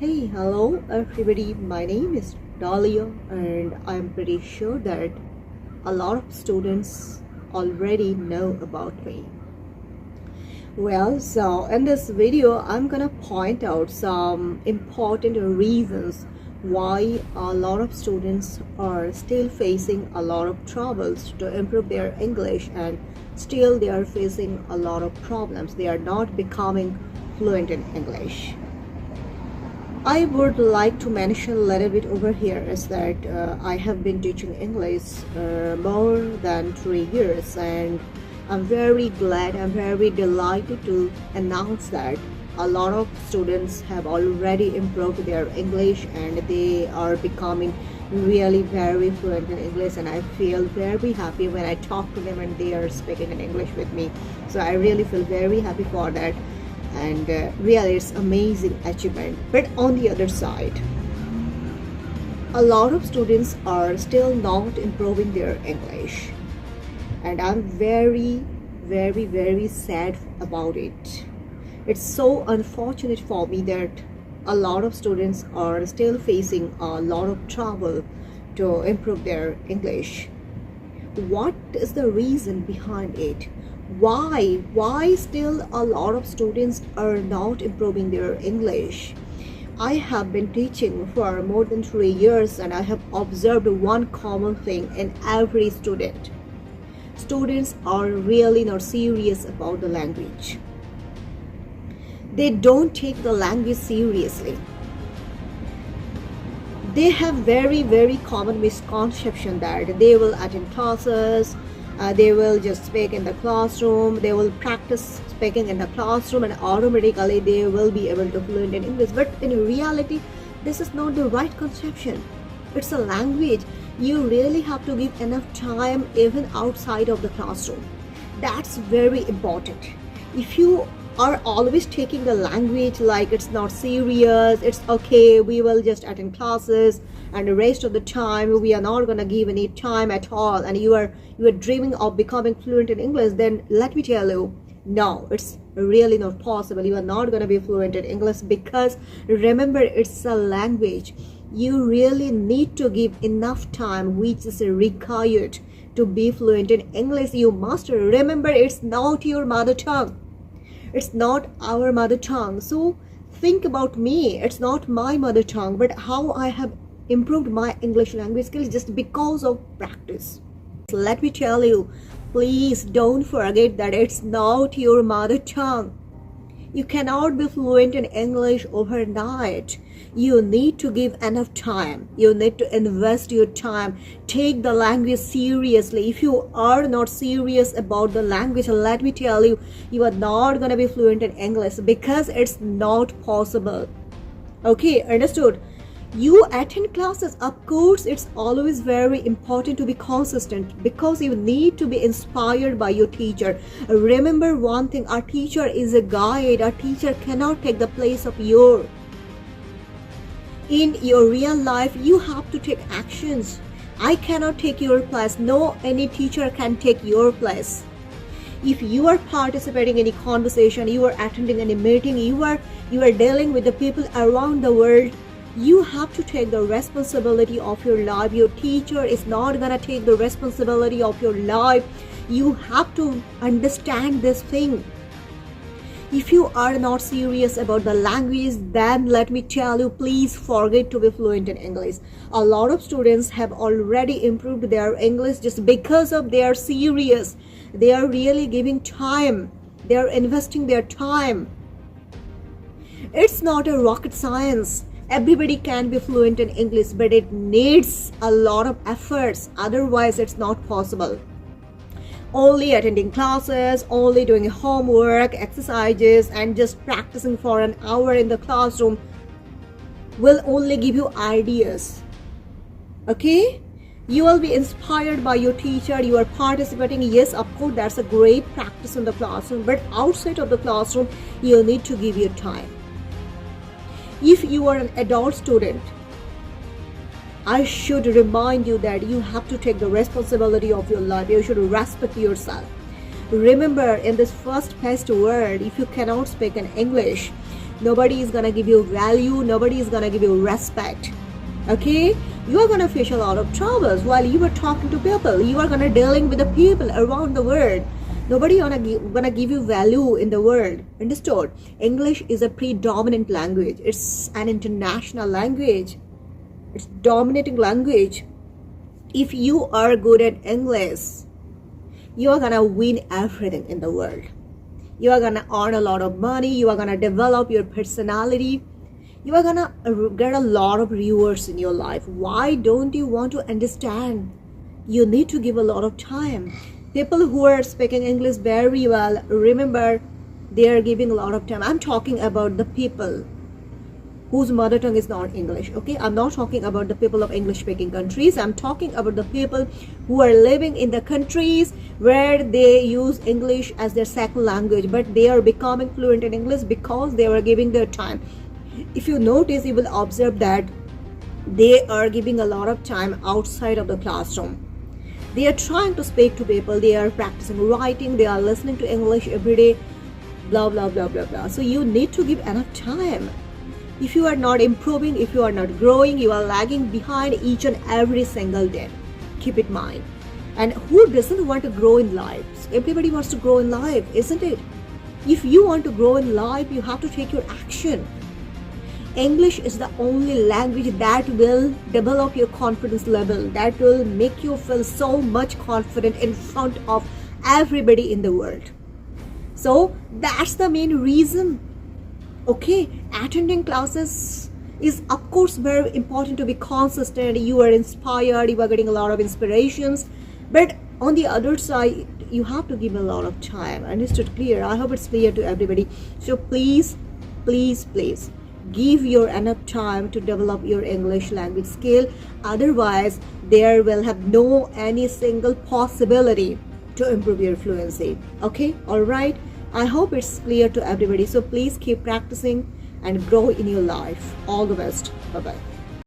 Hey, hello everybody. My name is Dahlia, and I'm pretty sure that a lot of students already know about me. Well, so in this video, I'm gonna point out some important reasons why a lot of students are still facing a lot of troubles to improve their English, and still they are facing a lot of problems. They are not becoming fluent in English. I would like to mention a little bit over here is that I have been teaching English more than 3 years, and I'm very glad, I'm very delighted to announce that a lot of students have already improved their English and they are becoming really very fluent in English, and I feel very happy when I talk to them and they are speaking in English with me. So I really feel very happy for that, and really it's amazing achievement. But on the other side, a lot of students are still not improving their English, and I'm very sad about it. It's so unfortunate for me that a lot of students are still facing a lot of trouble to improve their English. What is the reason behind it? Why still a lot of students are not improving their English? I have been teaching for more than 3 years, and I have observed one common thing in every student. Students are really not serious about the language. They don't take the language seriously. They have very common misconception that they will attend classes, they will just speak in the classroom, they will practice speaking in the classroom, and automatically they will be able to fluent in English. But in reality, this is not the right conception. It's a language. You really have to give enough time even outside of the classroom. That's very important. If you are always taking the language like it's not serious, it's okay, we will just attend classes, and the rest of the time we are not going to give any time at all, and you are dreaming of becoming fluent in English, then let me tell you, no, it's really not possible. You are not going to be fluent in English, because remember, it's a language. You really need to give enough time which is required to be fluent in English. You must remember, it's not your mother tongue. It's not our mother tongue. So think about me. It's not my mother tongue, but how I have improved my English language skills just because of practice. Let me tell you, please don't forget that it's not your mother tongue. You cannot be fluent in English overnight. You need to give enough time. You need to invest your time. Take the language seriously. If you are not serious about the language, let me tell you, you are not going to be fluent in English, because it's not possible. Okay, understood? You attend classes, of course, it's always very important to be consistent, because you need to be inspired by your teacher. Remember one thing, our teacher is a guide. Our teacher cannot take the place of your. In your real life, you have to take actions. I cannot take your place. No, any teacher can take your place. If you are participating in a conversation, you are attending any meeting, you are dealing with the people around the world, you have to take the responsibility of your life. Your teacher is not gonna take the responsibility of your life. You have to understand this thing. If you are not serious about the language, then let me tell you, please forget to be fluent in English. A lot of students have already improved their English just because of they are serious. They are really giving time. They are investing their time. It's not a rocket science. Everybody can be fluent in English, but it needs a lot of efforts. Otherwise, it's not possible. Only attending classes, only doing homework, exercises, and just practicing for an hour in the classroom will only give you ideas. Okay? You will be inspired by your teacher. You are participating. Yes, of course, that's a great practice in the classroom, but outside of the classroom, you need to give your time. If you are an adult student, I should remind you that you have to take the responsibility of your life. You should respect yourself. Remember, in this fast-paced world, if you cannot speak in English, nobody is gonna give you value, nobody is gonna give you respect. Okay, you are gonna face a lot of troubles while you are talking to people. You are gonna dealing with the people around the world. Nobody gonna give you value in the world. Understood? English is a predominant language. It's an international language. It's dominating language. If you are good at English, you are gonna win everything in the world. You are gonna earn a lot of money. You are gonna develop your personality. You are gonna get a lot of rewards in your life. Why don't you want to understand? You need to give a lot of time. People who are speaking English very well, remember, they are giving a lot of time. I'm talking about the people whose mother tongue is not English. Okay, I'm not talking about the people of English speaking countries. I'm talking about the people who are living in the countries where they use English as their second language, but they are becoming fluent in English because they are giving their time. If you notice, you will observe that they are giving a lot of time outside of the classroom. They are trying to speak to people, they are practicing writing, they are listening to English every day, blah blah blah blah blah. So you need to give enough time. If you are not improving, if you are not growing, you are lagging behind each and every single day. Keep it in mind. And who doesn't want to grow in life? Everybody wants to grow in life, isn't it? If you want to grow in life, you have to take your action. English is the only language that will develop your confidence level, that will make you feel so much confident in front of everybody in the world. So that's the main reason. Okay, attending classes is of course very important to be consistent. You are inspired, you are getting a lot of inspirations, but on the other side, you have to give a lot of time. Understood? Clear? I hope it's clear to everybody. So please, please, please, give your enough time to develop your English language skill. Otherwise, there will have no any single possibility to improve your fluency. Okay, all right. I hope it's clear to everybody. So please keep practicing and grow in your life. All the best. Bye bye.